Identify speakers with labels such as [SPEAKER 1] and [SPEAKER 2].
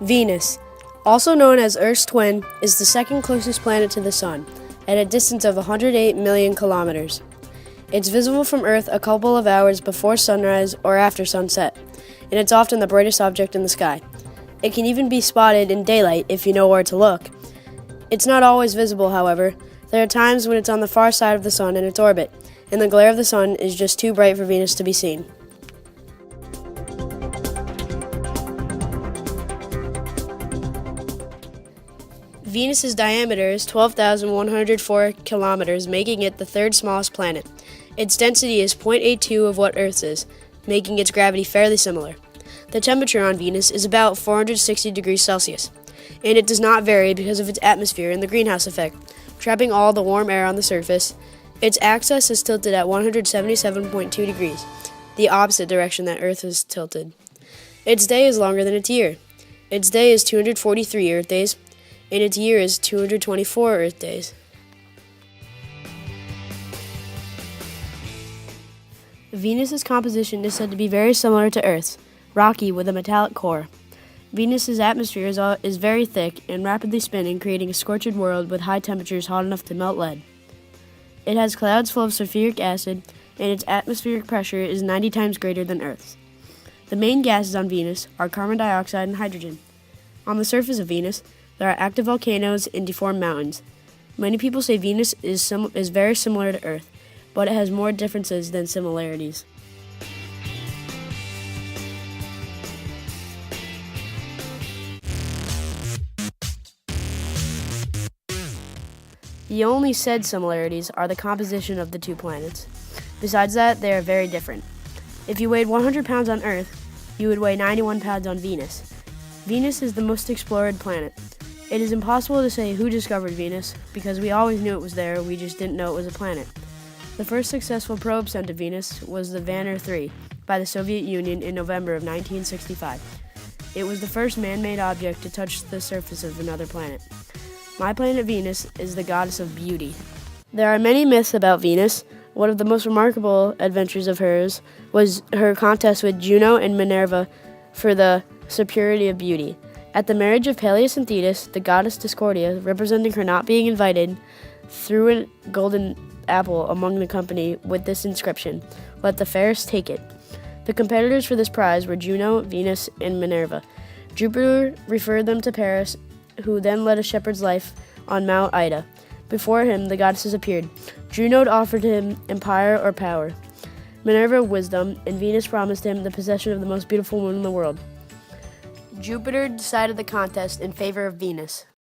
[SPEAKER 1] Venus, also known as Earth's twin, is the second closest planet to the Sun, at a distance of 108 million kilometers. It's visible from Earth a couple of hours before sunrise or after sunset, and it's often the brightest object in the sky. It can even be spotted in daylight if you know where to look. It's not always visible, however. There are times when it's on the far side of the Sun in its orbit, and the glare of the Sun is just too bright for Venus to be seen. Venus's diameter is 12,104 kilometers, making it the third smallest planet. Its density is 0.82 of what Earth's is, making its gravity fairly similar. The temperature on Venus is about 460 degrees Celsius, and it does not vary because of its atmosphere and the greenhouse effect, trapping all the warm air on the surface. Its axis is tilted at 177.2 degrees, the opposite direction that Earth is tilted. Its day is longer than its year. Its day is 243 Earth days, and its year is 224 Earth days. Venus's composition is said to be very similar to Earth's, rocky with a metallic core. Venus's atmosphere is very thick and rapidly spinning, creating a scorched world with high temperatures hot enough to melt lead. It has clouds full of sulfuric acid, and its atmospheric pressure is 90 times greater than Earth's. The main gases on Venus are carbon dioxide and hydrogen. On the surface of Venus, there are active volcanoes and deformed mountains. Many people say Venus is very similar to Earth, but it has more differences than similarities. The only said similarities are the composition of the two planets. Besides that, they are very different. If you weighed 100 pounds on Earth, you would weigh 91 pounds on Venus. Venus is the most explored planet. It is impossible to say who discovered Venus, because we always knew it was there, we just didn't know it was a planet. The first successful probe sent to Venus was the Vanner 3 by the Soviet Union in November of 1965. It was the first man-made object to touch the surface of another planet. My planet Venus is the goddess of beauty. There are many myths about Venus. One of the most remarkable adventures of hers was her contest with Juno and Minerva for the superiority of beauty. At the marriage of Peleus and Thetis, the goddess Discordia, representing her not being invited, threw a golden apple among the company with this inscription, "Let the fairest take it." The competitors for this prize were Juno, Venus, and Minerva. Jupiter referred them to Paris, who then led a shepherd's life on Mount Ida. Before him, the goddesses appeared. Juno offered him empire or power, Minerva wisdom, and Venus promised him the possession of the most beautiful woman in the world. Jupiter decided the contest in favor of Venus.